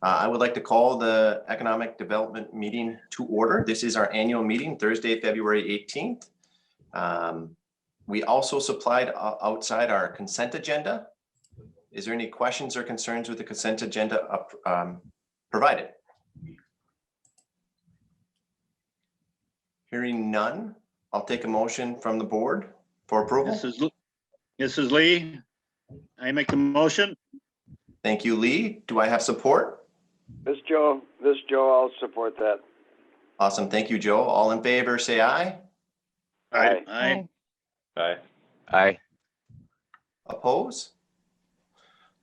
I would like to call the Economic Development meeting to order. This is our annual meeting, Thursday, February 18th. We also supplied outside our consent agenda. Is there any questions or concerns with the consent agenda provided? Hearing none, I'll take a motion from the board for approval. This is Lee. I make the motion. Thank you, Lee. Do I have support? This Joe, I'll support that. Awesome. Thank you, Joe. All in favor, say aye. Aye. Aye. Aye. Aye. Oppose?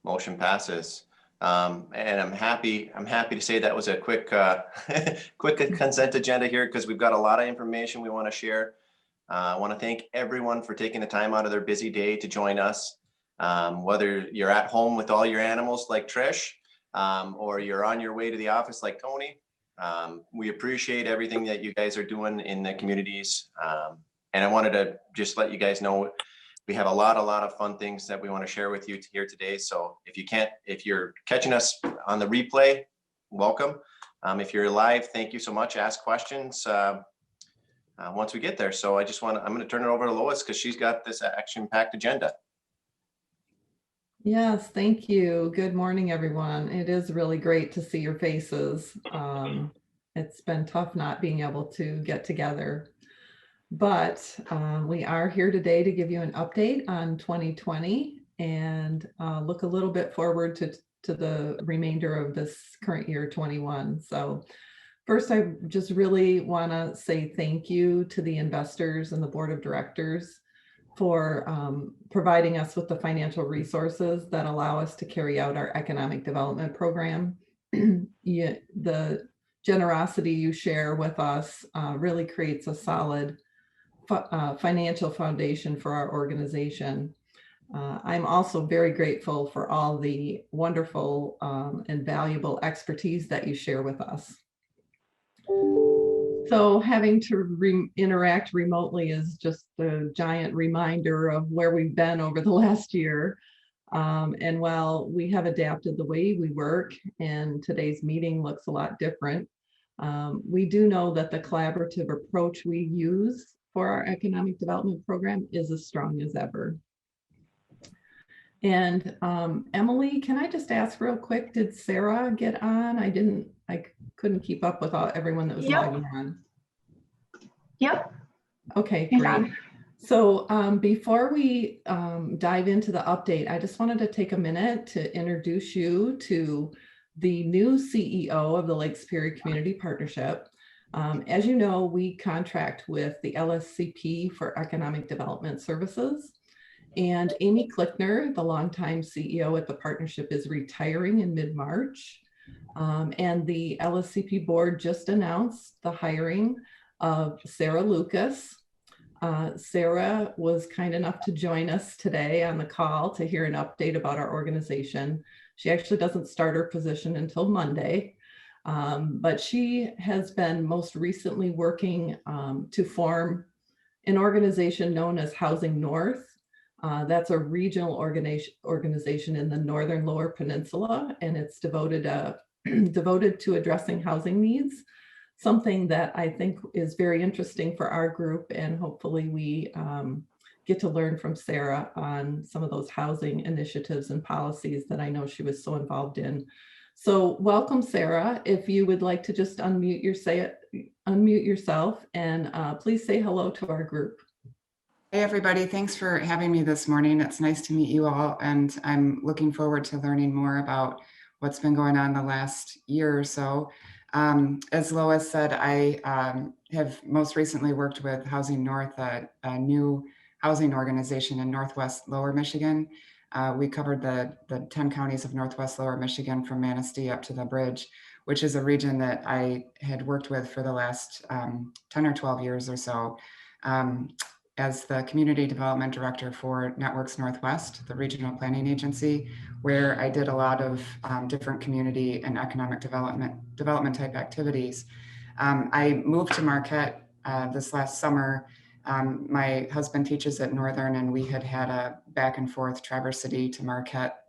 Motion passes. And I'm happy to say that was a quick consent agenda here because we've got a lot of information we want to share. I want to thank everyone for taking the time out of their busy day to join us. Whether you're at home with all your animals like Trish, or you're on your way to the office like Tony, we appreciate everything that you guys are doing in the communities. And I wanted to just let you guys know we have a lot of fun things that we want to share with you here today. So if you're catching us on the replay, welcome. If you're live, thank you so much. Ask questions once we get there. So I'm going to turn it over to Lois because she's got this action-packed agenda. Yes, thank you. Good morning, everyone. It is really great to see your faces. It's been tough not being able to get together, but we are here today to give you an update on 2020 and look a little bit forward to the remainder of this current year, 21. So first, I just really want to say thank you to the investors and the board of directors for providing us with the financial resources that allow us to carry out our economic development program. The generosity you share with us really creates a solid financial foundation for our organization. I'm also very grateful for all the wonderful and valuable expertise that you share with us. So having to interact remotely is just a giant reminder of where we've been over the last year. And while we have adapted the way we work and today's meeting looks a lot different, we do know that the collaborative approach we use for our economic development program is as strong as ever. And Emily, can I just ask real quick, did Sarah get on? I couldn't keep up with everyone that was logging on. Yep. Okay, great. So before we dive into the update, I just wanted to take a minute to introduce you to the new CEO of the Lake Superior Community Partnership. As you know, we contract with the LSCP for Economic Development Services. And Amy Klickner, the longtime CEO at the partnership, is retiring in mid-March. And the LSCP board just announced the hiring of Sarah Lucas. Sarah was kind enough to join us today on the call to hear an update about our organization. She actually doesn't start her position until Monday, but she has been most recently working to form an organization known as Housing North. That's a regional organization in the Northern Lower Peninsula, and it's devoted to addressing housing needs, something that I think is very interesting for our group, and hopefully we get to learn from Sarah on some of those housing initiatives and policies that I know she was so involved in. So welcome, Sarah. If you would like to just unmute yourself and please say hello to our group. Hey everybody, thanks for having me this morning. It's nice to meet you all, and I'm looking forward to learning more about what's been going on the last year or so. As Lois said, I have most recently worked with Housing North, a new housing organization in Northwest Lower Michigan. We covered the 10 counties of Northwest Lower Michigan from Manistee up to the Bridge, which is a region that I had worked with for the last 10 or 12 years or so. As the Community Development Director for Networks Northwest, the regional planning agency, where I did a lot of different community and economic development type activities. I moved to Marquette this last summer. My husband teaches at Northern, and we had a back and forth Traverse City to Marquette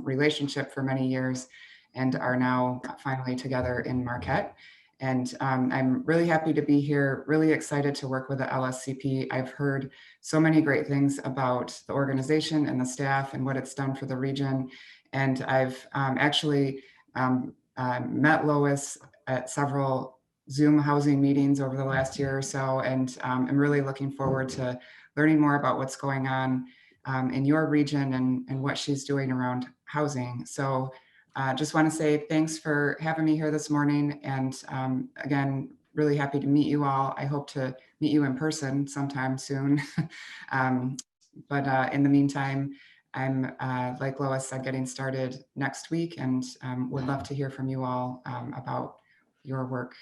relationship for many years. and are now finally together in Marquette. And I'm really happy to be here, really excited to work with the LSCP. I've heard so many great things about the organization and the staff and what it's done for the region. And I've actually met Lois at several Zoom housing meetings over the last year or so. And I'm really looking forward to learning more about what's going on in your region and what she's doing around housing. So just want to say thanks for having me here this morning. And again, really happy to meet you all. I hope to meet you in person sometime soon. But in the meantime, I'm, like Lois said, getting started next week and would love to hear from you all about your work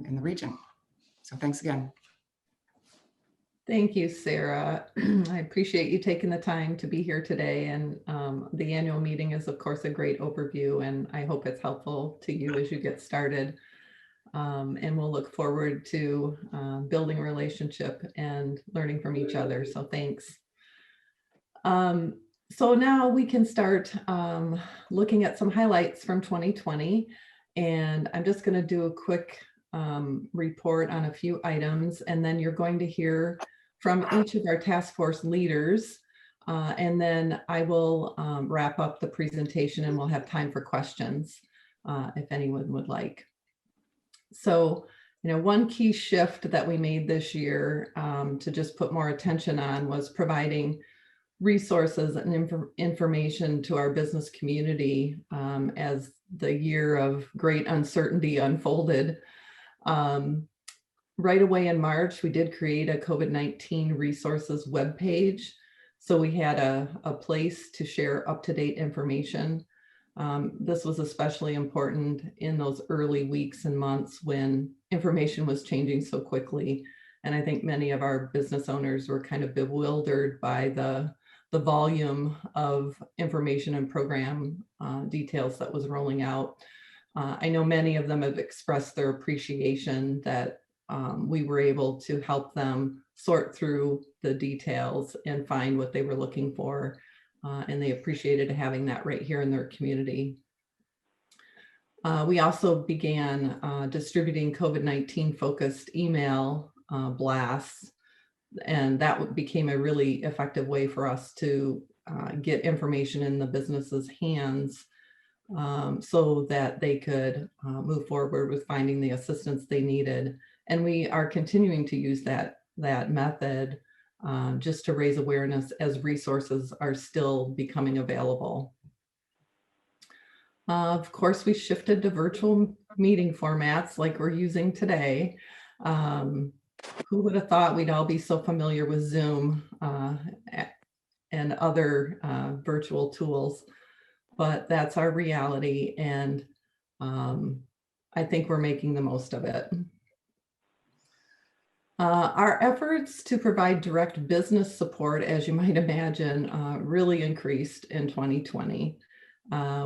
in the region. So thanks again. Thank you, Sarah. I appreciate you taking the time to be here today. And the annual meeting is, of course, a great overview, and I hope it's helpful to you as you get started. And we'll look forward to building a relationship and learning from each other. So thanks. So now we can start looking at some highlights from 2020. And I'm just going to do a quick report on a few items, and then you're going to hear from each of our task force leaders. And then I will wrap up the presentation and we'll have time for questions if anyone would like. So, one key shift that we made this year to just put more attention on was providing resources and information to our business community as the year of great uncertainty unfolded. Right away in March, we did create a COVID-19 resources webpage. So we had a place to share up-to-date information. This was especially important in those early weeks and months when information was changing so quickly. And I think many of our business owners were kind of bewildered by the volume of information and program details that was rolling out. I know many of them have expressed their appreciation that we were able to help them sort through the details and find what they were looking for. And they appreciated having that right here in their community. We also began distributing COVID-19 focused email blasts, and that became a really effective way for us to get information in the business's hands so that they could move forward with finding the assistance they needed. And we are continuing to use that method just to raise awareness as resources are still becoming available. Of course, we shifted to virtual meeting formats like we're using today. Who would have thought we'd all be so familiar with Zoom and other virtual tools, but that's our reality, and I think we're making the most of it. Our efforts to provide direct business support, as you might imagine, really increased in 2020.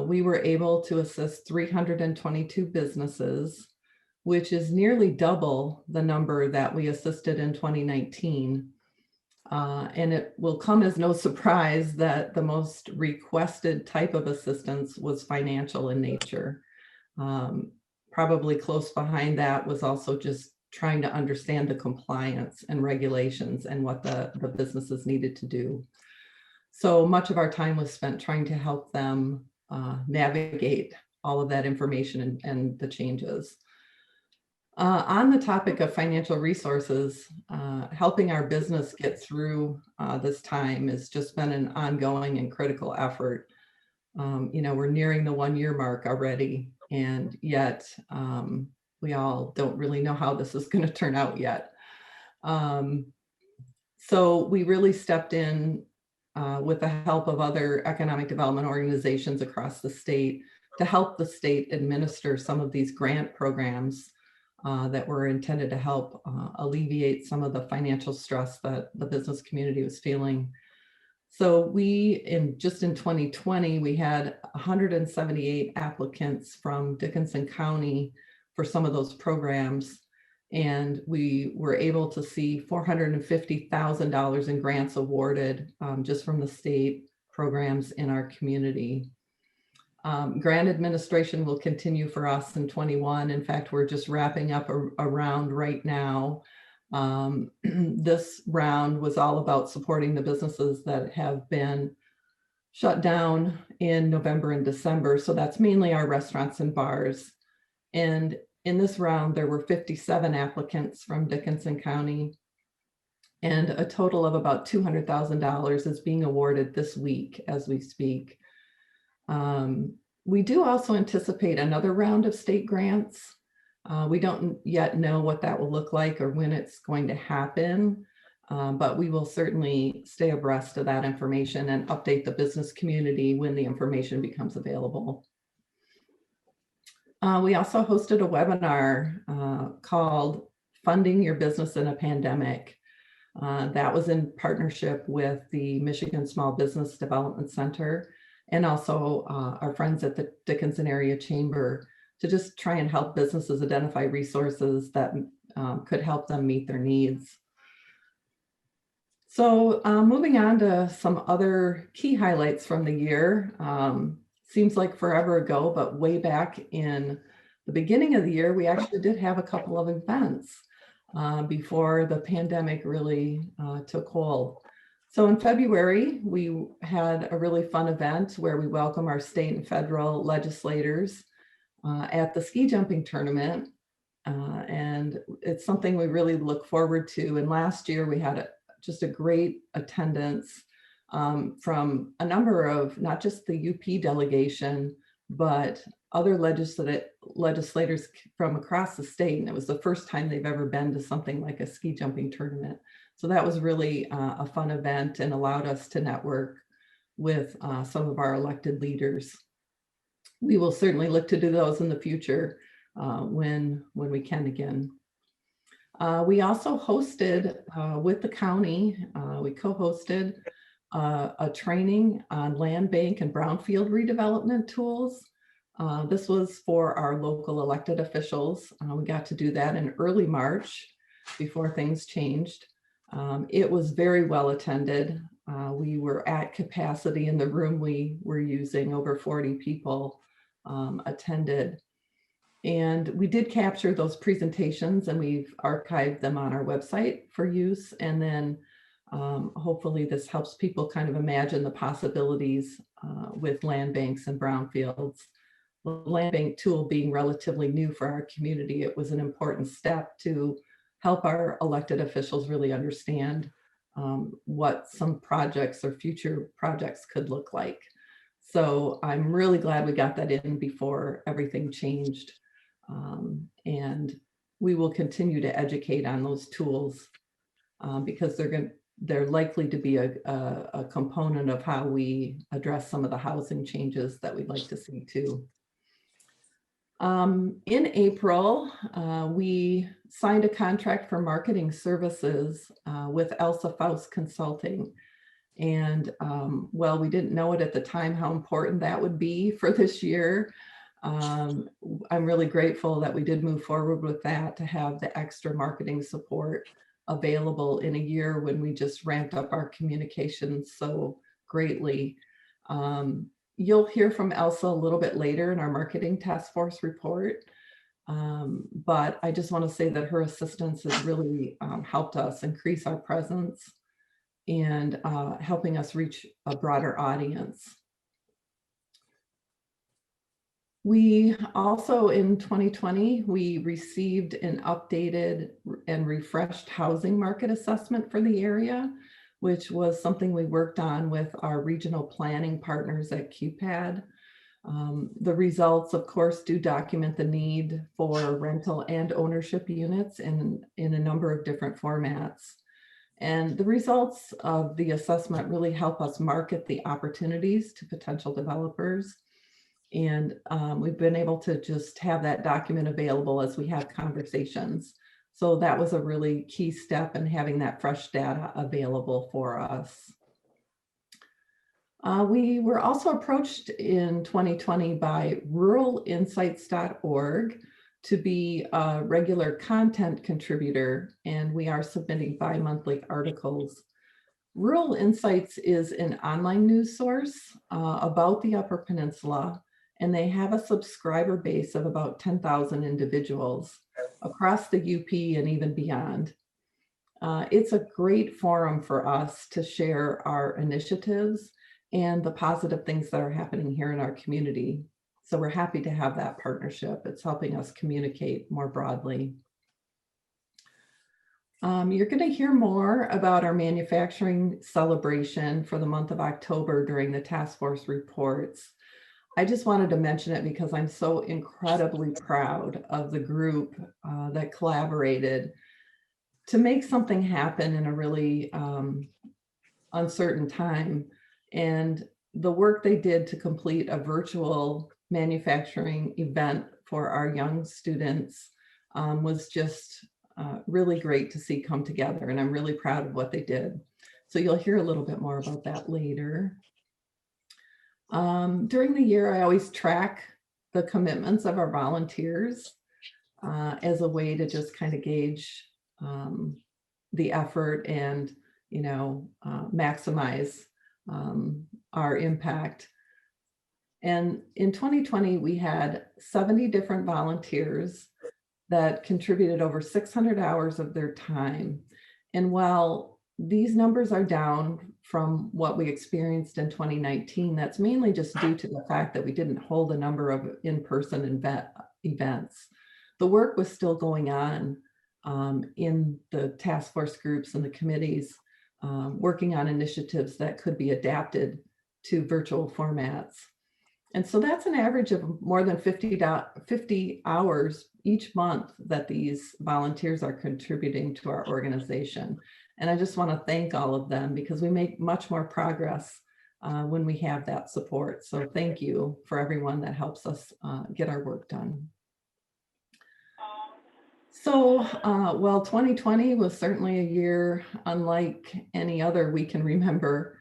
We were able to assist 322 businesses, which is nearly double the number that we assisted in 2019. And it will come as no surprise that the most requested type of assistance was financial in nature. Probably close behind that was also just trying to understand the compliance and regulations and what the businesses needed to do. So much of our time was spent trying to help them navigate all of that information and the changes. On the topic of financial resources, helping our business get through this time has just been an ongoing and critical effort. We're nearing the 1-year mark already, and yet we all don't really know how this is going to turn out yet. So we really stepped in with the help of other economic development organizations across the state to help the state administer some of these grant programs that were intended to help alleviate some of the financial stress that the business community was feeling. So just in 2020, we had 178 applicants from Dickinson County for some of those programs. And we were able to see $450,000 in grants awarded just from the state programs in our community. Grant administration will continue for us in 21. In fact, we're just wrapping up a round right now. This round was all about supporting the businesses that have been shut down in November and December. So that's mainly our restaurants and bars. And in this round, there were 57 applicants from Dickinson County, and a total of about $200,000 is being awarded this week as we speak. We do also anticipate another round of state grants. We don't yet know what that will look like or when it's going to happen, but we will certainly stay abreast of that information and update the business community when the information becomes available. We also hosted a webinar called Funding Your Business in a Pandemic. That was in partnership with the Michigan Small Business Development Center and also our friends at the Dickinson Area Chamber to just try and help businesses identify resources that could help them meet their needs. So moving on to some other key highlights from the year. Seems like forever ago, but way back in the beginning of the year, we actually did have a couple of events before the pandemic really took hold. So in February, we had a really fun event where we welcome our state and federal legislators at the ski jumping tournament. And it's something we really look forward to. And last year we had just a great attendance from a number of, not just the UP delegation, but other legislators from across the state. And it was the first time they've ever been to something like a ski jumping tournament. So that was really a fun event and allowed us to network with some of our elected leaders. We will certainly look to do those in the future when we can again. We also hosted with the county, we co-hosted a training on land bank and brownfield redevelopment tools. This was for our local elected officials. We got to do that in early March before things changed. It was very well attended. We were at capacity in the room we were using. Over 40 people attended. And we did capture those presentations and we've archived them on our website for use. And then hopefully this helps people kind of imagine the possibilities with land banks and brownfields. The land bank tool being relatively new for our community, it was an important step to help our elected officials really understand what some projects or future projects could look like. So I'm really glad we got that in before everything changed. And we will continue to educate on those tools because they're likely to be a component of how we address some of the housing changes that we'd like to see too. In April, we signed a contract for marketing services with Elsa Faust Consulting. And well, we didn't know it at the time how important that would be for this year. I'm really grateful that we did move forward with that to have the extra marketing support available in a year when we just ramped up our communications so greatly. You'll hear from Elsa a little bit later in our marketing task force report. But I just want to say that her assistance has really helped us increase our presence and helping us reach a broader audience. We also, in 2020, we received an updated and refreshed housing market assessment for the area, which was something we worked on with our regional planning partners at QPAD. The results, of course, do document the need for rental and ownership units in a number of different formats. And the results of the assessment really help us market the opportunities to potential developers. And we've been able to just have that document available as we have conversations. So that was a really key step in having that fresh data available for us. We were also approached in 2020 by ruralinsights.org to be a regular content contributor, and we are submitting bi-monthly articles. Rural Insights is an online news source about the Upper Peninsula, and they have a subscriber base of about 10,000 individuals across the UP and even beyond. It's a great forum for us to share our initiatives and the positive things that are happening here in our community. So we're happy to have that partnership. It's helping us communicate more broadly. You're going to hear more about our manufacturing celebration for the month of October during the task force reports. I just wanted to mention it because I'm so incredibly proud of the group that collaborated to make something happen in a really uncertain time. And the work they did to complete a virtual manufacturing event for our young students was just really great to see come together. And I'm really proud of what they did. So you'll hear a little bit more about that later. During the year, I always track the commitments of our volunteers as a way to just kind of gauge the effort and, you know, maximize our impact. And in 2020, we had 70 different volunteers that contributed over 600 hours of their time. And while these numbers are down from what we experienced in 2019, that's mainly just due to the fact that we didn't hold a number of in-person events. The work was still going on in the task force groups and the committees, working on initiatives that could be adapted to virtual formats. And so that's an average of more than 50 hours each month that these volunteers are contributing to our organization. And I just want to thank all of them because we make much more progress when we have that support. So thank you for everyone that helps us get our work done. So, well, 2020 was certainly a year unlike any other we can remember.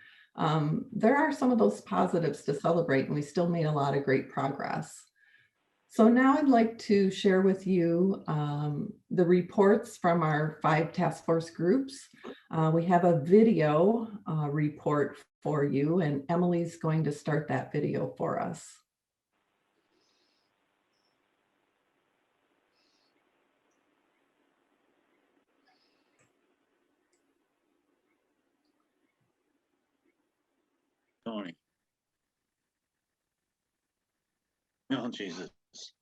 There are some of those positives to celebrate, and we still made a lot of great progress. So now I'd like to share with you the reports from our 5 task force groups. We have a video report for you, and Emily's going to start that video for us. Tony. Oh, Jesus. Is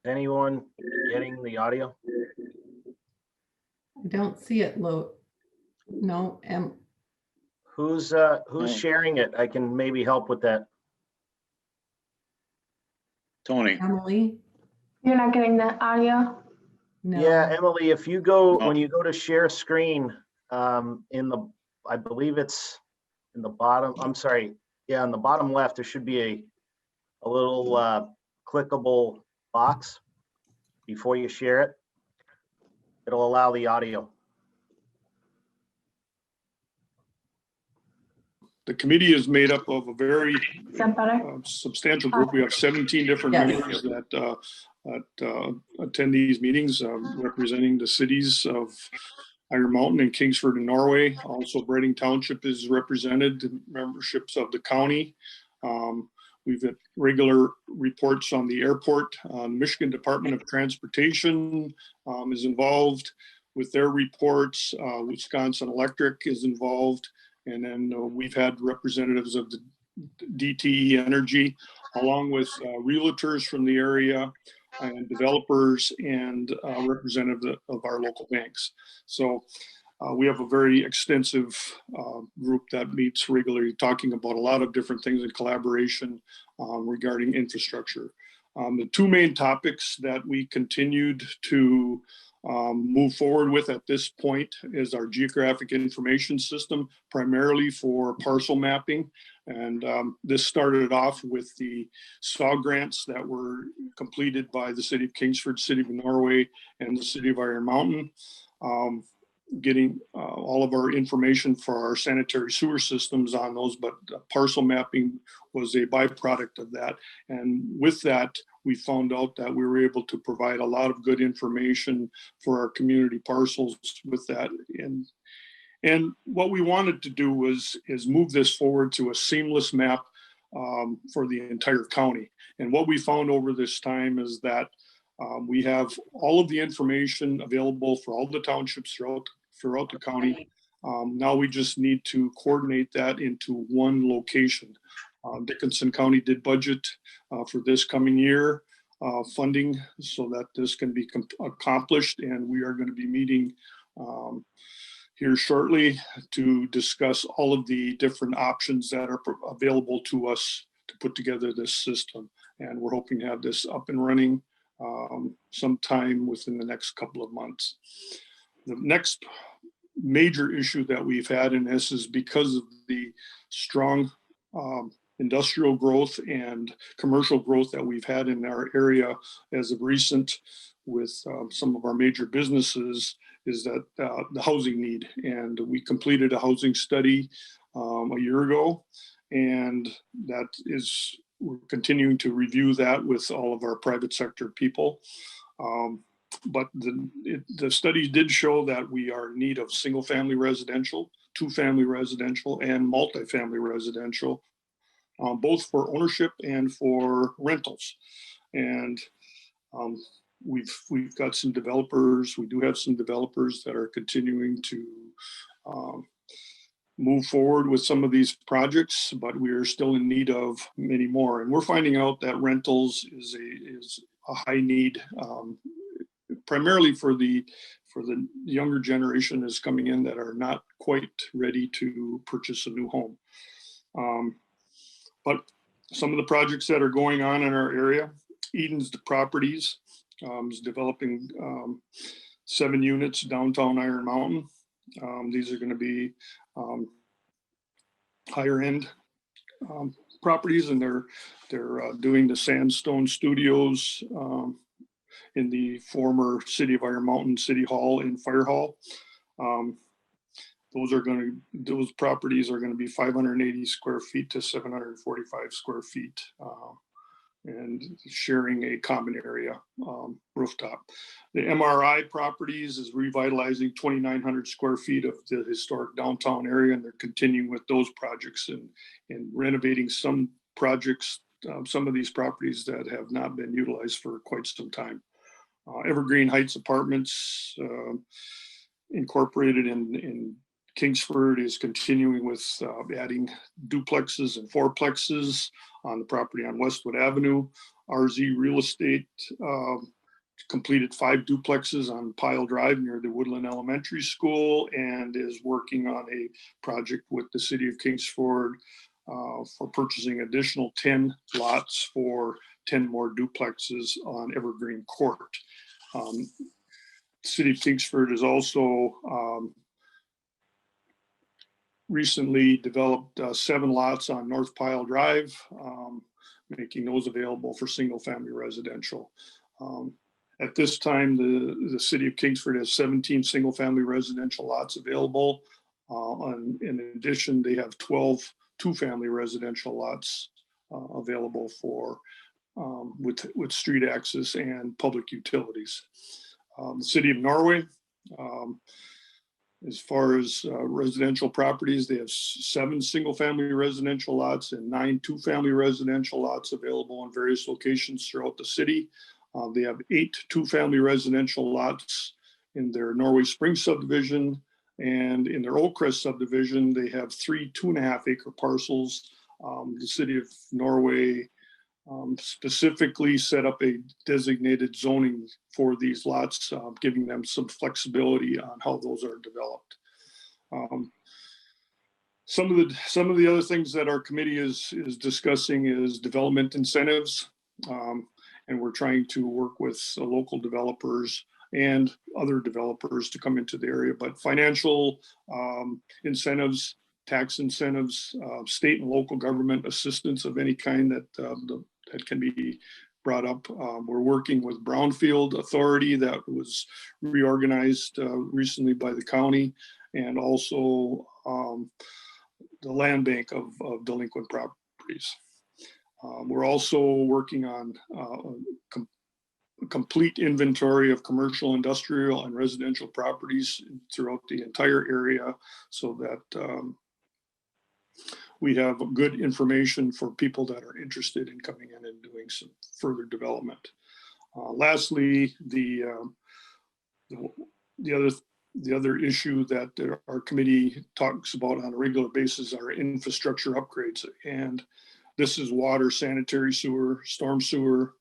anyone getting the audio? I don't see it load. No, Who's sharing it? I can maybe help with that. Tony. Emily? You're not getting the audio? No. Yeah, Emily, if you go, when you go to share screen, I believe it's in the bottom, I'm sorry. Yeah, on the bottom left, there should be a little clickable box before you share it. It'll allow the audio. The committee is made up of a very Is that better? substantial group. We have 17 different members that attend these meetings, representing the cities of Iron Mountain and Kingsford and Norway. Also, Brading Township is represented, memberships of the county. We've got regular reports on the airport. Michigan Department of Transportation is involved with their reports. Wisconsin Electric is involved. And then we've had representatives of the DTE Energy, along with realtors from the area and developers and representatives of our local banks. So we have a very extensive group that meets regularly, talking about a lot of different things in collaboration regarding infrastructure. The 2 main topics that we continued to move forward with at this point is our geographic information system, primarily for parcel mapping. And this started off with the SAW grants that were completed by the City of Kingsford, City of Norway, and the City of Iron Mountain. Getting all of our information for our sanitary sewer systems on those, but parcel mapping was a byproduct of that. And with that, we found out that we were able to provide a lot of good information for our community parcels with that. And what we wanted to do is move this forward to a seamless map for the entire county. And what we found over this time is that we have all of the information available for all the townships throughout the county. Now we just need to coordinate that into one location. Dickinson County did budget for this coming year funding so that this can be accomplished, and we are going to be meeting here shortly to discuss all of the different options that are available to us to put together this system. And we're hoping to have this up and running sometime within the next couple of months. The next major issue that we've had in this is because of the strong industrial growth and commercial growth that we've had in our area as of recent with some of our major businesses, is that the housing need. And we completed a housing study a year ago, and that is, we're continuing to review that with all of our private sector people. But the study did show that we are in need of single family residential, 2-family residential, and multifamily residential, both for ownership and for rentals. And we've got some developers. We do have some developers that are continuing to move forward with some of these projects, but we are still in need of many more. And we're finding out that rentals is a high need, primarily for the younger generation is coming in that are not quite ready to purchase a new home. But some of the projects that are going on in our area, Eden's Properties is developing 7 units downtown Iron Mountain. These are going to be higher end properties, and they're doing the Sandstone Studios in the former City of Iron Mountain City Hall and Fire Hall. Those properties are going to be 580 square feet to 745 square feet, and sharing a common area rooftop. The MRI Properties is revitalizing 2,900 square feet of the historic downtown area, and they're continuing with those projects and renovating some projects, some of these properties that have not been utilized for quite some time. Evergreen Heights Apartments Incorporated in Kingsford is continuing with adding duplexes and fourplexes on the property on Westwood Avenue. RZ Real Estate completed 5 duplexes on Pile Drive near the Woodland Elementary School, and is working on a project with the City of Kingsford for purchasing additional 10 lots for 10 more duplexes on Evergreen Court. City of Kingsford has also recently developed 7 lots on North Pile Drive, making those available for single family residential. At this time, the City of Kingsford has 17 single family residential lots available. In addition, they have 12 2-family residential lots available for with street access and public utilities. The City of Norway, as far as residential properties, they have 7 single-family residential lots and 9 2-family residential lots available in various locations throughout the city. They have 8 2-family residential lots in their Norway Springs subdivision, and in their Old Crest subdivision, they have 3 2.5-acre parcels. The City of Norway specifically set up a designated zoning for these lots, giving them some flexibility on how those are developed. Some of the other things that our committee is discussing is development incentives, and we're trying to work with local developers and other developers to come into the area, but financial incentives, tax incentives, state and local government assistance of any kind that can be brought up. We're working with Brownfield Authority that was reorganized recently by the county, and also the land bank of delinquent properties. We're also working on a complete inventory of commercial, industrial, and residential properties throughout the entire area so that we have good information for people that are interested in coming in and doing some further development. Lastly, the other issue that our committee talks about on a regular basis are infrastructure upgrades. And this is water, sanitary sewer, storm sewer,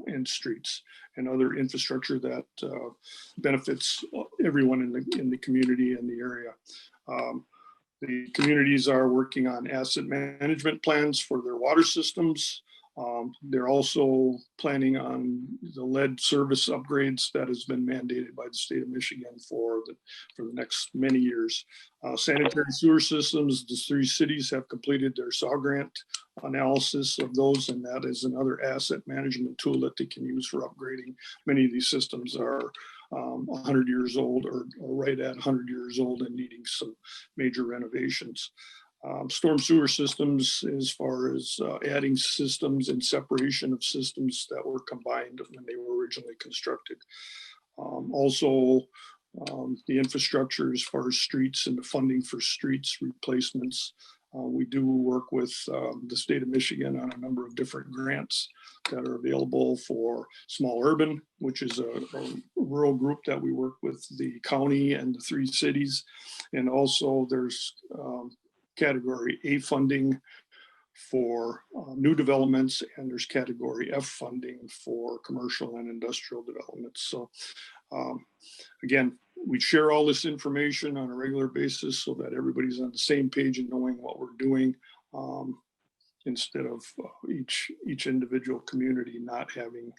and streets and other infrastructure that benefits everyone in the community and the area. The communities are working on asset management plans for their water systems. They're also planning on the lead service upgrades that has been mandated by the state of Michigan for the next many years. Sanitary sewer systems, the 3 cities have completed their SAW grant analysis of those, and that is another asset management tool that they can use for upgrading. Many of these systems are 100 years old or right at 100 years old and needing some major renovations. Storm sewer systems, as far as adding systems and separation of systems that were combined when they were originally constructed. Also, the infrastructure as far as streets and the funding for streets replacements. We do work with the state of Michigan on a number of different grants that are available for small urban, which is a rural group that we work with the county and the 3 cities. And also there's category A funding for new developments, and there's category F funding for commercial and industrial developments. So again, we share all this information on a regular basis so that everybody's on the same page and knowing what we're doing, instead of each individual community not having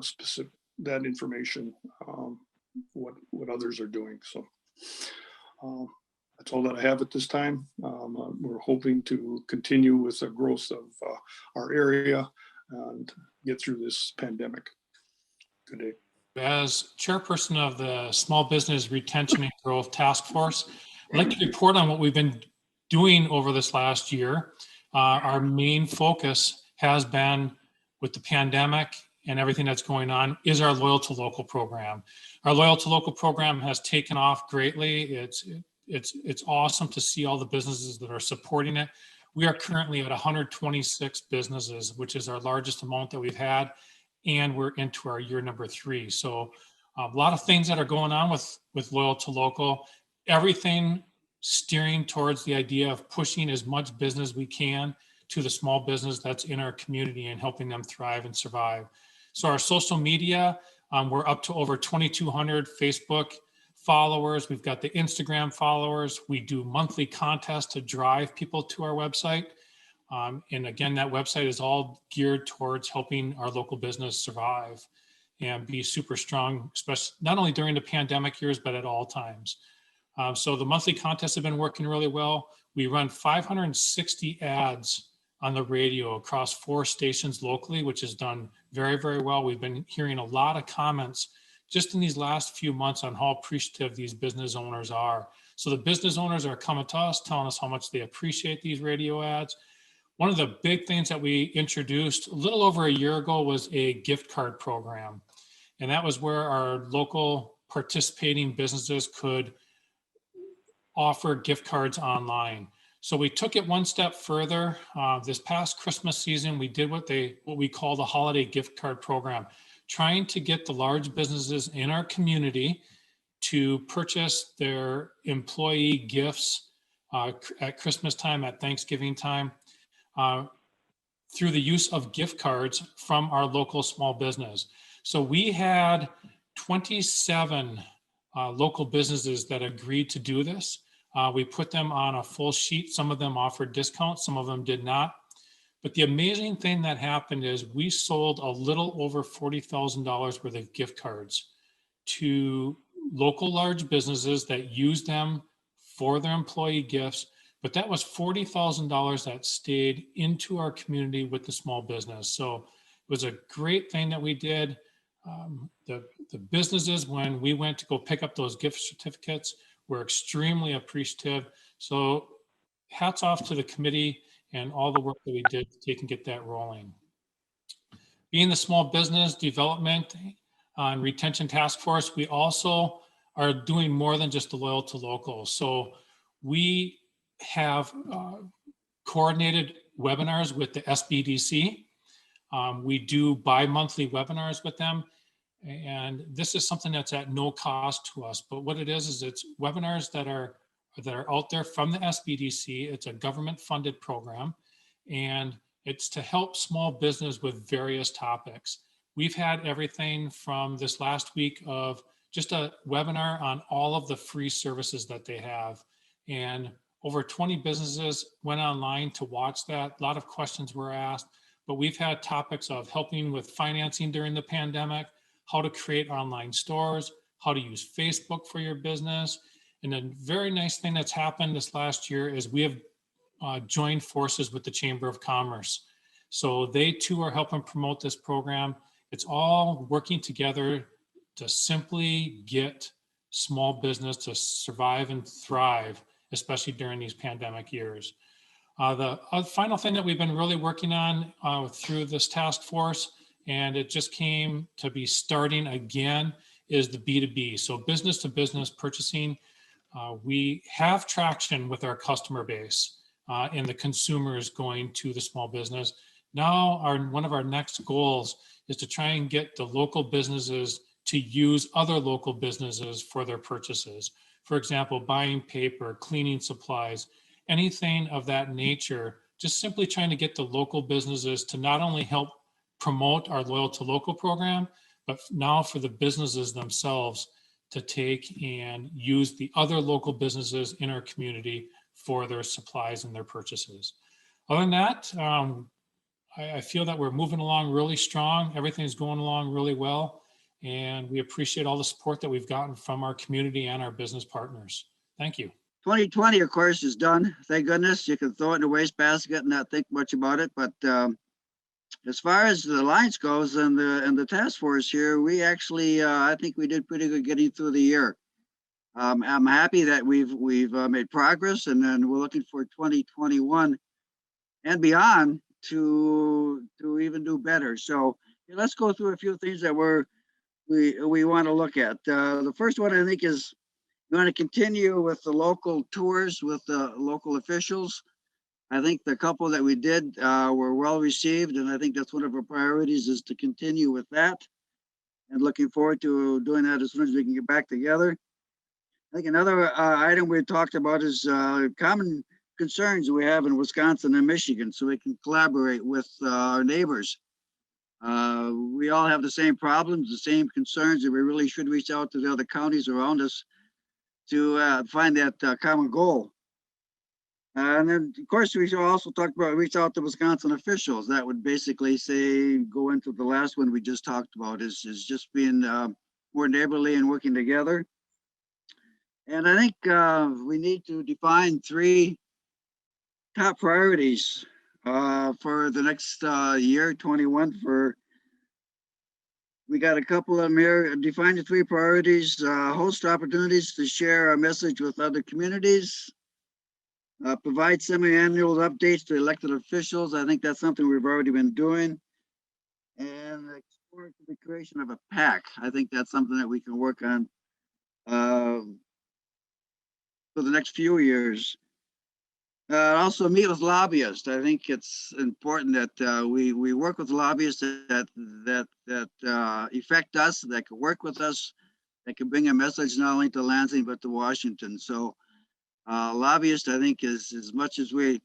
specific that information, what others are doing. So that's all that I have at this time. We're hoping to continue with the growth of our area and get through this pandemic. Good day. As chairperson of the Small Business Retention and Growth Task Force, I'd like to report on what we've been doing over this last year. Our main focus has been, with the pandemic and everything that's going on, is our Loyal to Local program. Our Loyal to Local program has taken off greatly. It's awesome to see all the businesses that are supporting it. We are currently at 126 businesses, which is our largest amount that we've had, and we're into our year number 3. So a lot of things that are going on with Loyal to Local, everything steering towards the idea of pushing as much business we can to the small business that's in our community and helping them thrive and survive. So our social media, we're up to over 2,200 Facebook followers. We've got the Instagram followers. We do monthly contests to drive people to our website. And again, that website is all geared towards helping our local business survive and be super strong, especially not only during the pandemic years, but at all times. So the monthly contests have been working really well. We run 560 ads on the radio across 4 stations locally, which has done very, very well. We've been hearing a lot of comments just in these last few months on how appreciative these business owners are. So the business owners are coming to us, telling us how much they appreciate these radio ads. One of the big things that we introduced a little over a year ago was a gift card program. And that was where our local participating businesses could offer gift cards online. So we took it one step further. This past Christmas season, we did what we call the holiday gift card program, trying to get the large businesses in our community to purchase their employee gifts at Christmas time, at Thanksgiving time, through the use of gift cards from our local small business. So we had 27 local businesses that agreed to do this. We put them on a full sheet. Some of them offered discounts, some of them did not. But the amazing thing that happened is we sold a little over $40,000 worth of gift cards to local large businesses that used them for their employee gifts. But that was $40,000 that stayed into our community with the small business. So it was a great thing that we did. The businesses, when we went to go pick up those gift certificates, were extremely appreciative. So hats off to the committee and all the work that we did to take and get that rolling. Being the Small Business Development and Retention Task Force, we also are doing more than just the Loyal to Local. So we have coordinated webinars with the SBDC. We do bi-monthly webinars with them. And this is something that's at no cost to us. But what it is it's webinars that are out there from the SBDC. It's a government-funded program, and it's to help small business with various topics. We've had everything from this last week of just a webinar on all of the free services that they have. And over 20 businesses went online to watch that. A lot of questions were asked, but we've had topics of helping with financing during the pandemic, how to create online stores, how to use Facebook for your business. And a very nice thing that's happened this last year is we have joined forces with the Chamber of Commerce. So they too are helping promote this program. It's all working together to simply get small business to survive and thrive, especially during these pandemic years. The final thing that we've been really working on through this task force, and it just came to be starting again, is the B2B. So business to business purchasing. We have traction with our customer base and the consumers going to the small business. Now, one of our next goals is to try and get the local businesses to use other local businesses for their purchases. For example, buying paper, cleaning supplies, anything of that nature, just simply trying to get the local businesses to not only help promote our Loyal to Local program, but now for the businesses themselves to take and use the other local businesses in our community for their supplies and their purchases. Other than that, I feel that we're moving along really strong. Everything's going along really well. And we appreciate all the support that we've gotten from our community and our business partners. Thank you. 2020, of course, is done. Thank goodness. You can throw it in the wastebasket and not think much about it. But as far as the Alliance goes and the task force here, we actually, I think we did pretty good getting through the year. I'm happy that we've made progress, and then we're looking for 2021 and beyond to even do better. So let's go through a few things that we want to look at. The first one I think is we want to continue with the local tours with the local officials. I think the couple that we did were well received, and I think that's one of our priorities is to continue with that. And looking forward to doing that as soon as we can get back together. I think another item we talked about is common concerns we have in Wisconsin and Michigan, so we can collaborate with our neighbors. We all have the same problems, the same concerns, and we really should reach out to the other counties around us to find that common goal. And then, of course, we should also talk about reach out to Wisconsin officials. That would basically say go into the last one we just talked about is just being more neighborly and working together. And I think we need to define 3 top priorities for the next year, 21. We got a couple of them here. Define the 3 priorities, host opportunities to share our message with other communities, provide semi-annual updates to elected officials. I think that's something we've already been doing. And explore the creation of a PAC. I think that's something that we can work on for the next few years. Also meet with lobbyists. I think it's important that we work with lobbyists that affect us, that can work with us, that can bring a message not only to Lansing but to Washington. So lobbyists, I think, is as much as we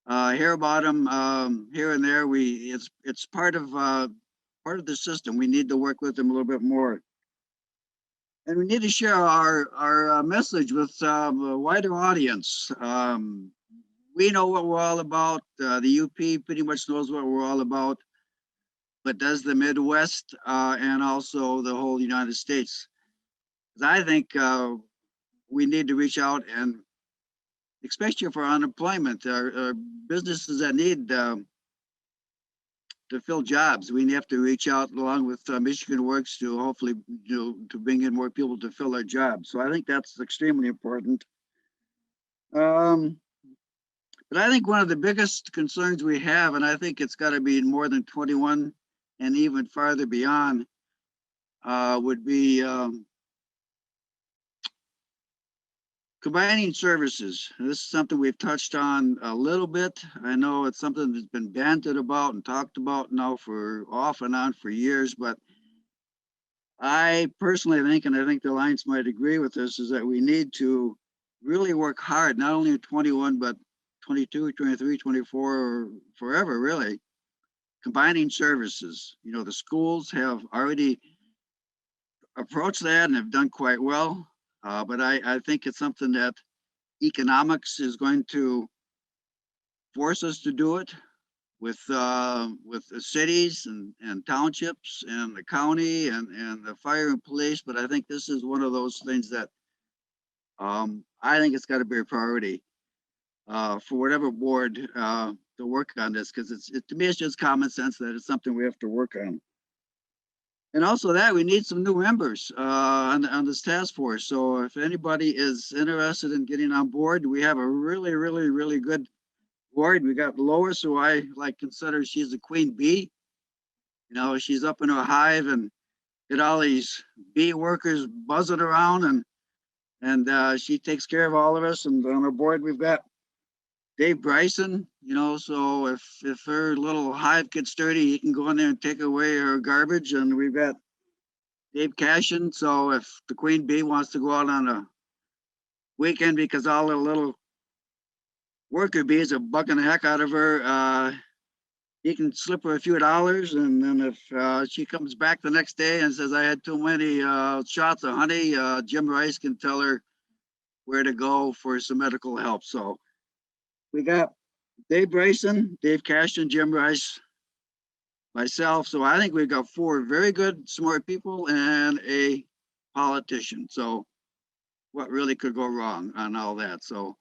hear about them here and there, it's part of the system. We need to work with them a little bit more. And we need to share our message with a wider audience. We know what we're all about. The UP pretty much knows what we're all about, but does the Midwest and also the whole United States. I think we need to reach out, and especially for unemployment, our businesses that need to fill jobs, we have to reach out along with Michigan Works to hopefully to bring in more people to fill our jobs. So I think that's extremely important. But I think one of the biggest concerns we have, and I think it's got to be more than 21 and even farther beyond, would be combining services. This is something we've touched on a little bit. I know it's something that's been banted about and talked about now for off and on for years, but I personally think, and I think the Alliance might agree with this, is that we need to really work hard, not only in 21, but 22, 23, 24, or forever, really, combining services. You know, the schools have already approached that and have done quite well. But I think it's something that economics is going to force us to do it with the cities and townships and the county and the fire and police. But I think this is one of those things that I think it's got to be a priority for whatever board to work on this, because to me, it's just common sense that it's something we have to work on. And also that we need some new members on this task force. So if anybody is interested in getting on board, we have a really, really, really good board. We got Lois, who I consider she's the queen bee. You know, she's up in her hive and get all these bee workers buzzing around, and she takes care of all of us. And on our board, we've got Dave Bryson, you know, so if her little hive gets dirty, he can go in there and take away her garbage. And we've got Dave Cashin, so if the queen bee wants to go out on a weekend because all the little worker bees are bugging the heck out of her, he can slip her a few dollars. And then if she comes back the next day and says, I had too many shots of honey, Jim Rice can tell her where to go for some medical help. So we got Dave Bryson, Dave Cashin, Jim Rice, myself. So I think we've got 4 very good, smart people and a politician. So what really could go wrong on all that? So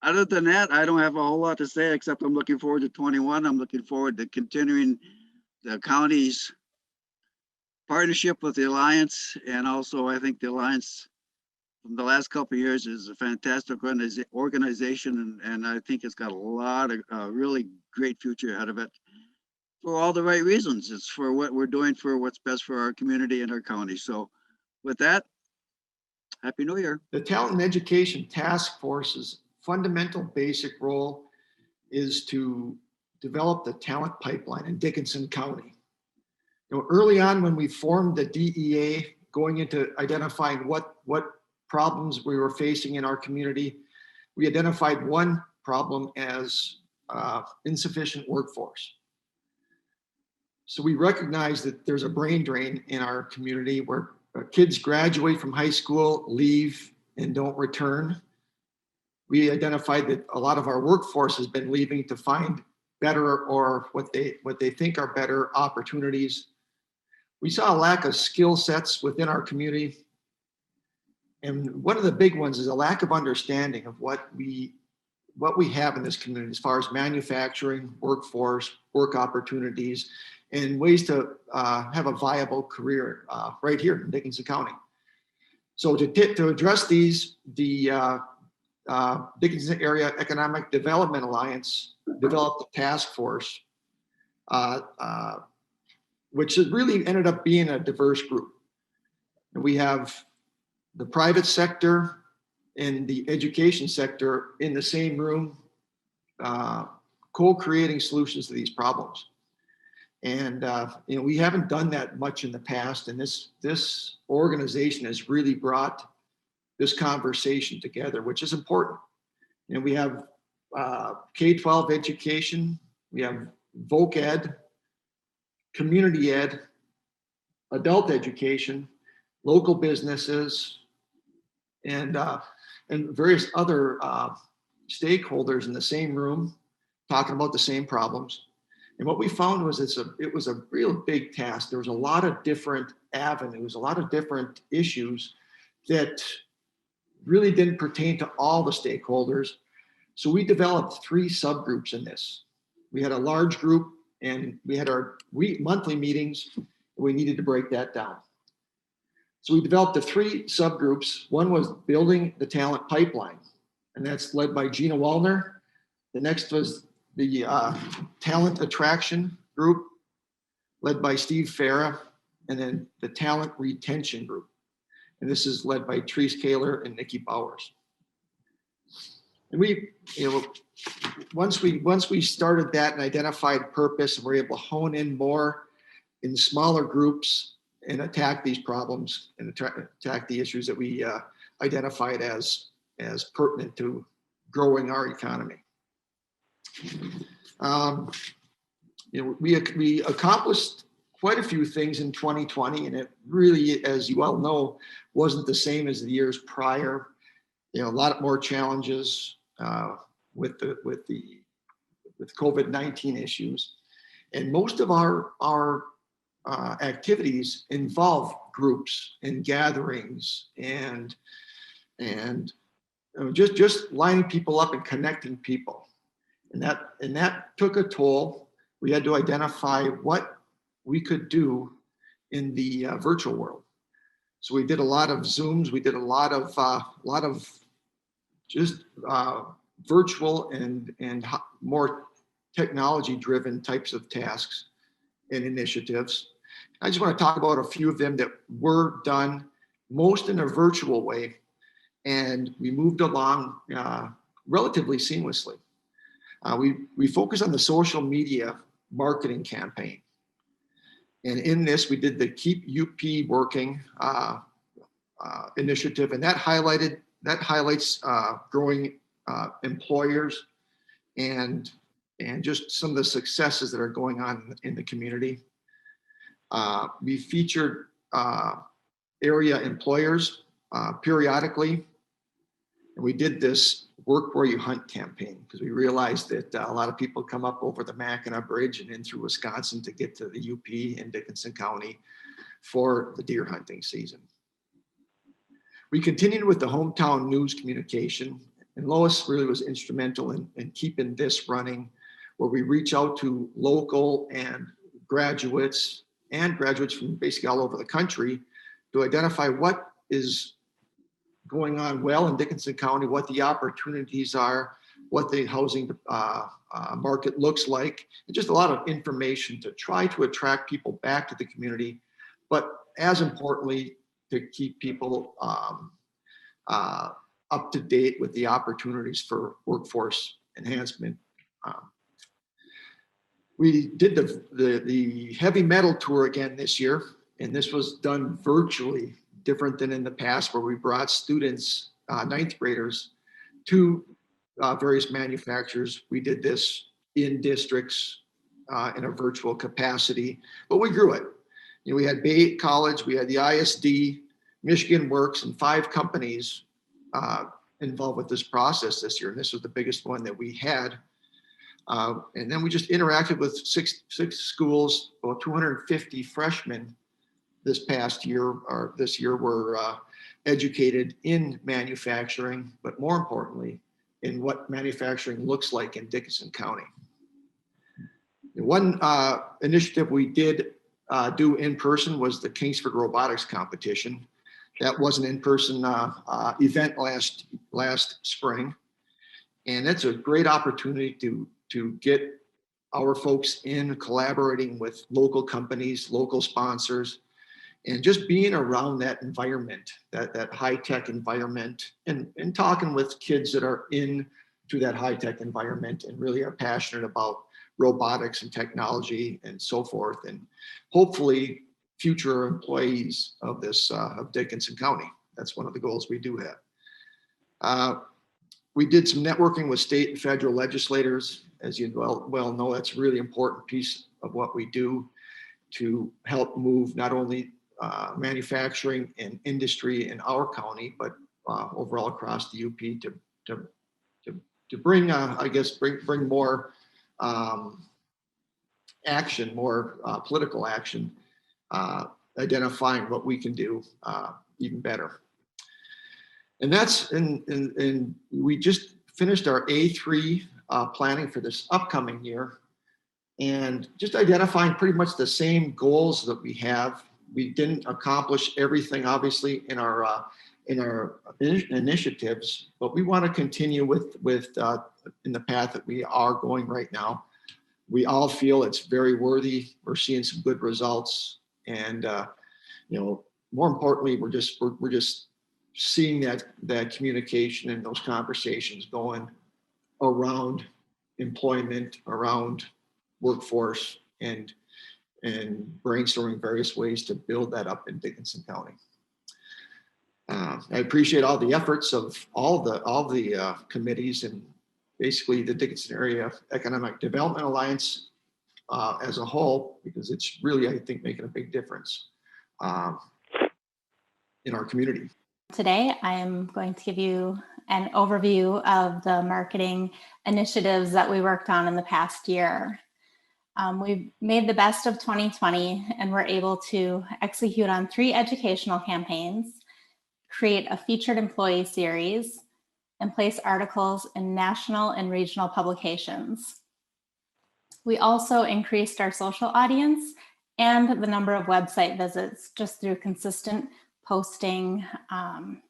other than that, I don't have a whole lot to say, except I'm looking forward to 21. I'm looking forward to continuing the county's partnership with the Alliance. And also, I think the Alliance from the last couple of years is a fantastic organization. And I think it's got a lot of really great future ahead of it for all the right reasons. It's for what we're doing for what's best for our community and our county. So with that, Happy New Year. The Talent and Education Task Force's fundamental basic role is to develop the talent pipeline in Dickinson County. You know, early on when we formed the DEA, going into identifying what problems we were facing in our community, we identified one problem as insufficient workforce. So we recognize that there's a brain drain in our community where kids graduate from high school, leave, and don't return. We identified that a lot of our workforce has been leaving to find better or what they think are better opportunities. We saw a lack of skill sets within our community. And one of the big ones is a lack of understanding of what we have in this community as far as manufacturing, workforce, work opportunities, and ways to have a viable career right here in Dickinson County. So to address these, the Dickinson Area Economic Development Alliance developed a task force, which really ended up being a diverse group. We have the private sector and the education sector in the same room, co-creating solutions to these problems. And you know, we haven't done that much in the past, and this organization has really brought this conversation together, which is important. You know, we have K-12 education, we have voc ed, community ed, adult education, local businesses, and various other stakeholders in the same room talking about the same problems. And what we found was it was a real big task. There was a lot of different avenues, a lot of different issues that really didn't pertain to all the stakeholders. So we developed 3 subgroups in this. We had a large group and we had our monthly meetings. We needed to break that down. So we developed the 3 subgroups. One was building the talent pipeline, and that's led by Gina Wallner. The next was the talent attraction group led by Steve Farah, and then the talent retention group. And this is led by Therese Kaler and Nikki Bowers. And we, once we started that and identified purpose, and we're able to hone in more in smaller groups and attack these problems and attack the issues that we identified as pertinent to growing our economy. We accomplished quite a few things in 2020, and it really, as you all know, wasn't the same as the years prior. A lot more challenges with COVID-19 issues, and most of our activities involve groups and gatherings and just lining people up and connecting people, and that took a toll. We had to identify what we could do in the virtual world. So we did a lot of Zooms. We did a lot of just virtual and more technology-driven types of tasks and initiatives. I just want to talk about a few of them that were done, most in a virtual way, and we moved along relatively seamlessly. We focused on the social media marketing campaign. And in this, we did the Keep UP Working initiative, and that highlights growing employers and just some of the successes that are going on in the community. We featured area employers periodically, and we did this Work Where You Hunt campaign because we realized that a lot of people come up over the Mackinac Bridge and in through Wisconsin to get to the UP in Dickinson County for the deer hunting season. We continued with the hometown news communication, and Lois really was instrumental in keeping this running, where we reach out to local and graduates from basically all over the country to identify what is going on well in Dickinson County, what the opportunities are, what the housing market looks like, and just a lot of information to try to attract people back to the community, but as importantly, to keep people up to date with the opportunities for workforce enhancement. We did the heavy metal tour again this year, and this was done virtually, different than in the past where we brought students, ninth graders, to various manufacturers. We did this in districts in a virtual capacity, but we grew it. We had Bay College, we had the ISD, Michigan Works, and 5 companies involved with this process this year. And this was the biggest one that we had. And then we just interacted with six schools, about 250 freshmen this past year, or this year, were educated in manufacturing, but more importantly, in what manufacturing looks like in Dickinson County. One initiative we did do in person was the Kingsford Robotics Competition. That was an in-person event last spring. And that's a great opportunity to get our folks in collaborating with local companies, local sponsors, and just being around that environment, that high-tech environment, and talking with kids that are into that high-tech environment and really are passionate about robotics and technology and so forth, and hopefully future employees of this of Dickinson County. That's one of the goals we do have. We did some networking with state and federal legislators. As you well know, that's a really important piece of what we do to help move not only manufacturing and industry in our county, but overall across the UP to bring, I guess, bring more action, more political action, identifying what we can do even better. And that's, and we just finished our A3 planning for this upcoming year, and just identifying pretty much the same goals that we have. We didn't accomplish everything, obviously, in our in our initiatives, but we want to continue with in the path that we are going right now. We all feel it's very worthy. We're seeing some good results, and more importantly, we're just seeing that communication and those conversations going around employment, around workforce, and brainstorming various ways to build that up in Dickinson County. I appreciate all the efforts of all the committees and basically the Dickinson Area Economic Development Alliance as a whole, because it's really, I think, making a big difference in our community. Today, I am going to give you an overview of the marketing initiatives that we worked on in the past year. We've made the best of 2020 and we're able to execute on 3 educational campaigns, create a featured employee series, and place articles in national and regional publications. We also increased our social audience and the number of website visits just through consistent posting on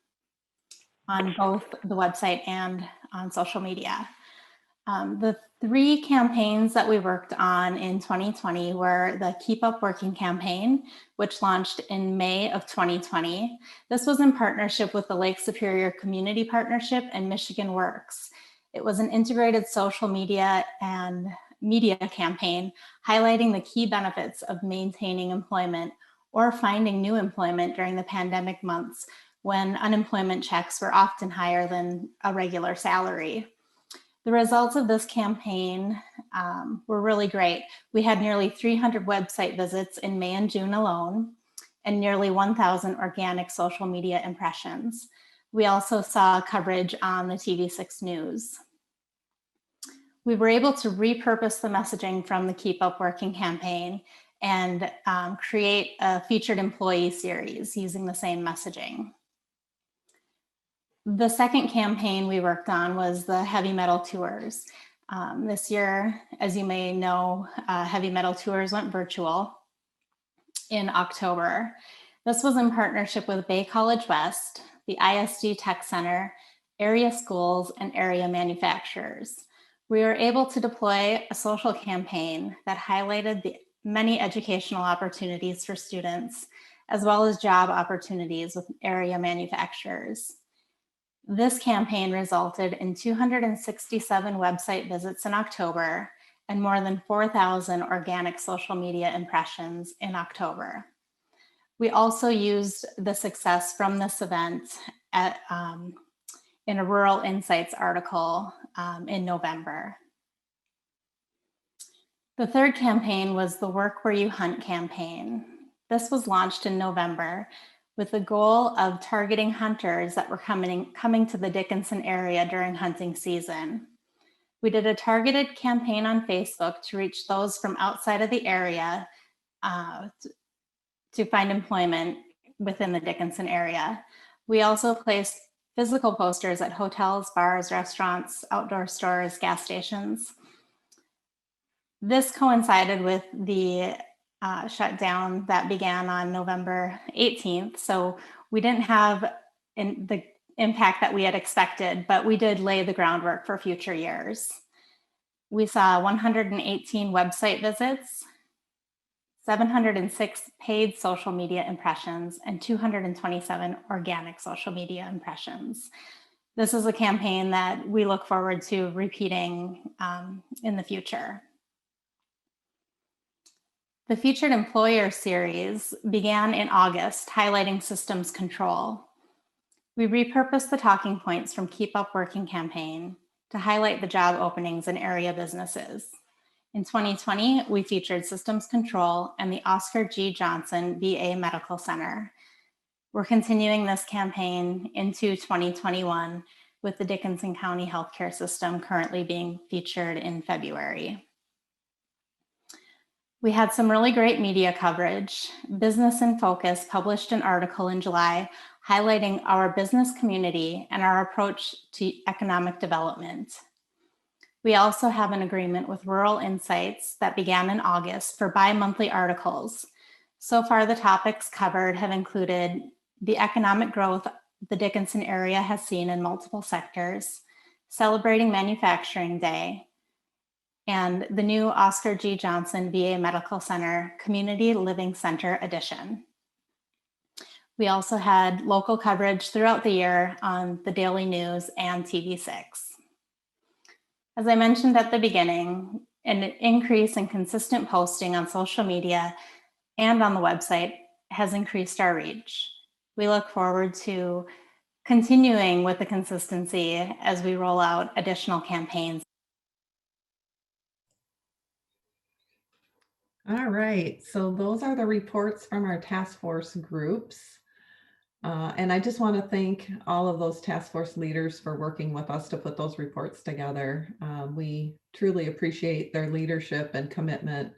both the website and on social media. The 3 campaigns that we worked on in 2020 were the Keep Up Working campaign, which launched in May of 2020. This was in partnership with the Lake Superior Community Partnership and Michigan Works. It was an integrated social media and media campaign highlighting the key benefits of maintaining employment or finding new employment during the pandemic months when unemployment checks were often higher than a regular salary. The results of this campaign were really great. We had nearly 300 website visits in May and June alone, and nearly 1,000 organic social media impressions. We also saw coverage on the TV6 News. We were able to repurpose the messaging from the Keep Up Working campaign and create a featured employee series using the same messaging. The second campaign we worked on was the Heavy Metal Tours. This year, as you may know, Heavy Metal Tours went virtual in October. This was in partnership with Bay College West, the ISD Tech Center, area schools, and area manufacturers. We were able to deploy a social campaign that highlighted the many educational opportunities for students, as well as job opportunities with area manufacturers. This campaign resulted in 267 website visits in October and more than 4,000 organic social media impressions in October. We also used the success from this event in a Rural Insights article in November. The third campaign was the Work Where You Hunt campaign. This was launched in November with the goal of targeting hunters that were coming to the Dickinson area during hunting season. We did a targeted campaign on Facebook to reach those from outside of the area to find employment within the Dickinson area. We also placed physical posters at hotels, bars, restaurants, outdoor stores, gas stations. This coincided with the shutdown that began on November 18th. So we didn't have the impact that we had expected, but we did lay the groundwork for future years. We saw 118 website visits, 706 paid social media impressions, and 227 organic social media impressions. This is a campaign that we look forward to repeating in the future. The Featured Employer series began in August, highlighting systems control. We repurposed the talking points from Keep Up Working campaign to highlight the job openings in area businesses. In 2020, we featured systems control and the Oscar G. Johnson VA Medical Center. We're continuing this campaign into 2021 with the Dickinson County Healthcare System currently being featured in February. We had some really great media coverage. Business in Focus published an article in July highlighting our business community and our approach to economic development. We also have an agreement with Rural Insights that began in August for bi-monthly articles. So far, the topics covered have included the economic growth the Dickinson area has seen in multiple sectors, celebrating Manufacturing Day, and the new Oscar G. Johnson VA Medical Center Community Living Center Edition. We also had local coverage throughout the year on the Daily News and TV6. As I mentioned at the beginning, an increase in consistent posting on social media and on the website has increased our reach. We look forward to continuing with the consistency as we roll out additional campaigns. All right, so those are the reports from our task force groups. And I just want to thank all of those task force leaders for working with us to put those reports together. We truly appreciate their leadership and commitment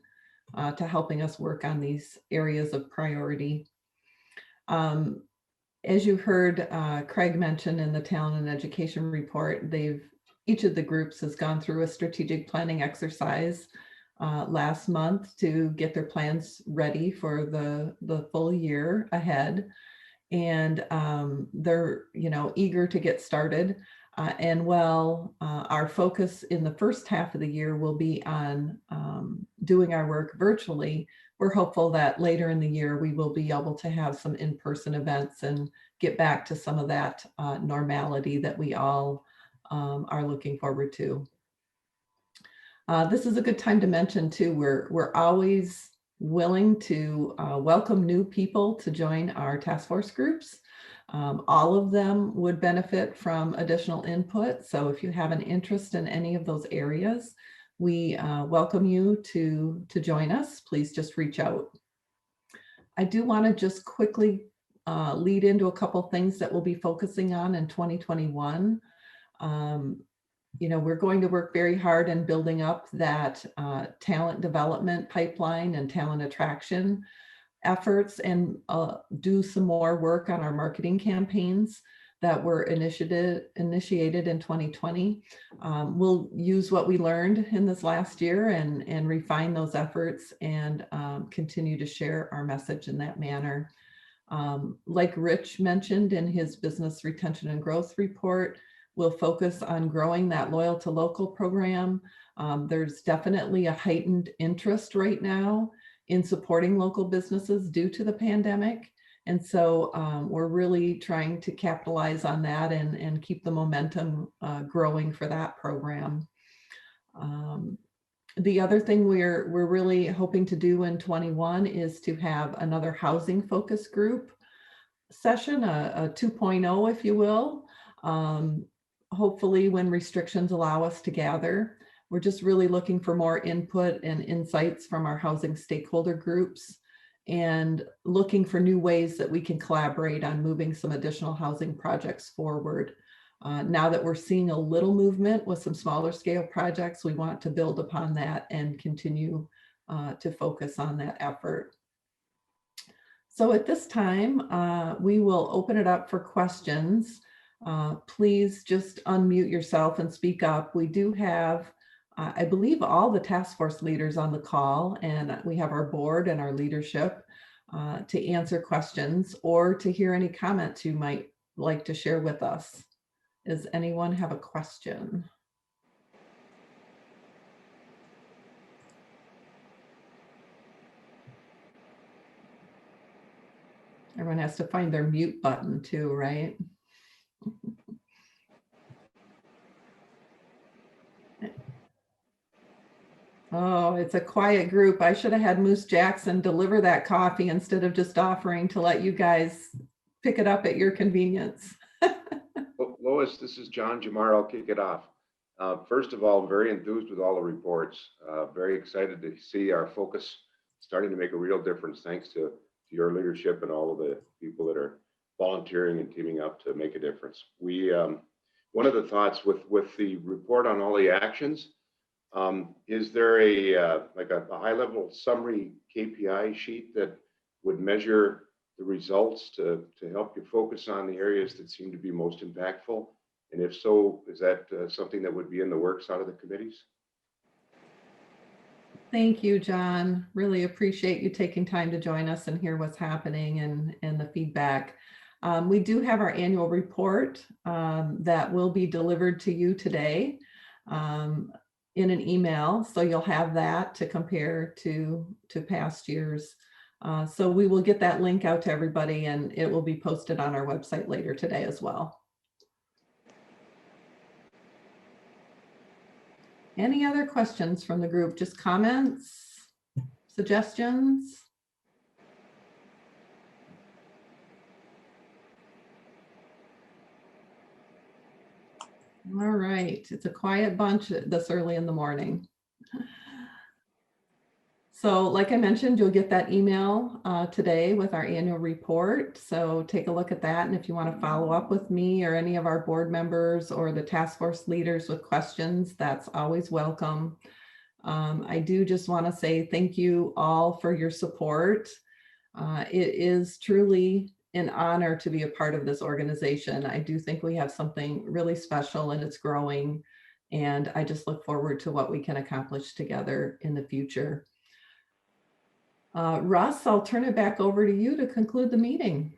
to helping us work on these areas of priority. As you heard Craig mention in the Talent and Education report, each of the groups has gone through a strategic planning exercise last month to get their plans ready for the full year ahead. And they're eager to get started. And while our focus in the first half of the year will be on doing our work virtually, we're hopeful that later in the year we will be able to have some in-person events and get back to some of that normality that we all are looking forward to. This is a good time to mention too, we're always willing to welcome new people to join our task force groups. All of them would benefit from additional input. So if you have an interest in any of those areas, we welcome you to join us. Please just reach out. I do want to just quickly lead into a couple things that we'll be focusing on in 2021. We're going to work very hard in building up that talent development pipeline and talent attraction efforts, and do some more work on our marketing campaigns that were initiated in 2020. We'll use what we learned in this last year and refine those efforts and continue to share our message in that manner. Like Rich mentioned in his business retention and growth report, we'll focus on growing that Loyal to Local program. There's definitely a heightened interest right now in supporting local businesses due to the pandemic. And so we're really trying to capitalize on that and keep the momentum growing for that program. The other thing we're really hoping to do in 21 is to have another housing focus group session, a 2.0, if you will. Hopefully when restrictions allow us to gather. We're just really looking for more input and insights from our housing stakeholder groups and looking for new ways that we can collaborate on moving some additional housing projects forward. Now that we're seeing a little movement with some smaller scale projects, we want to build upon that and continue to focus on that effort. So at this time, we will open it up for questions. Please just unmute yourself and speak up. We do have, I believe, all the task force leaders on the call, and we have our board and our leadership to answer questions or to hear any comments you might like to share with us. Does anyone have a question? Everyone has to find their mute button too, right? Oh, it's a quiet group. I should have had Moose Jackson deliver that coffee instead of just offering to let you guys pick it up at your convenience. Lois, this is John Jamar. I'll kick it off. First of all, I'm very enthused with all the reports. Very excited to see our focus starting to make a real difference thanks to your leadership and all of the people that are volunteering and teaming up to make a difference. One of the thoughts with the report on all the actions, is there a high-level summary KPI sheet that would measure the results to help you focus on the areas that seem to be most impactful? And if so, is that something that would be in the works out of the committees? Thank you, John. Really appreciate you taking time to join us and hear what's happening and the feedback. We do have our annual report that will be delivered to you today in an email. So you'll have that to compare to past years. So we will get that link out to everybody, and it will be posted on our website later today as well. Any other questions from the group? Just comments, suggestions? All right, it's a quiet bunch this early in the morning. So like I mentioned, you'll get that email today with our annual report. So take a look at that. And if you want to follow up with me or any of our board members or the task force leaders with questions, that's always welcome. I do just want to say thank you all for your support. It is truly an honor to be a part of this organization. I do think we have something really special and it's growing. And I just look forward to what we can accomplish together in the future. Russ, I'll turn it back over to you to conclude the meeting.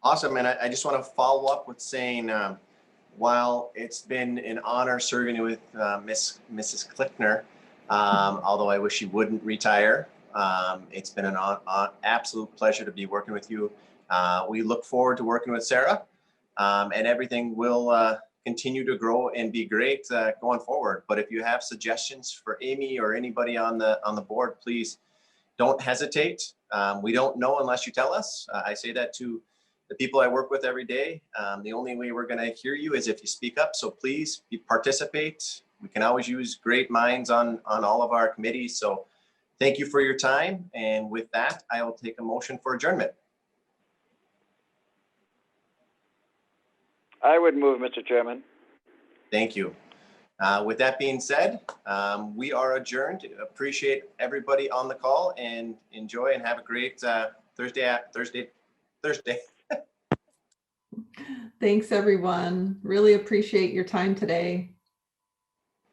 Awesome. And I just want to follow up with saying, while it's been an honor serving with Mrs. Klickner, although I wish she wouldn't retire, it's been an absolute pleasure to be working with you. We look forward to working with Sarah, and everything will continue to grow and be great going forward. But if you have suggestions for Amy or anybody on the board, please don't hesitate. We don't know unless you tell us. I say that to the people I work with every day. The only way we're going to hear you is if you speak up. So please participate. We can always use great minds on all of our committees. So thank you for your time. And with that, I will take a motion for adjournment. I would move, Mr. Chairman. Thank you. With that being said, we are adjourned. Appreciate everybody on the call and enjoy and have a great Thursday. Thanks, everyone. Really appreciate your time today.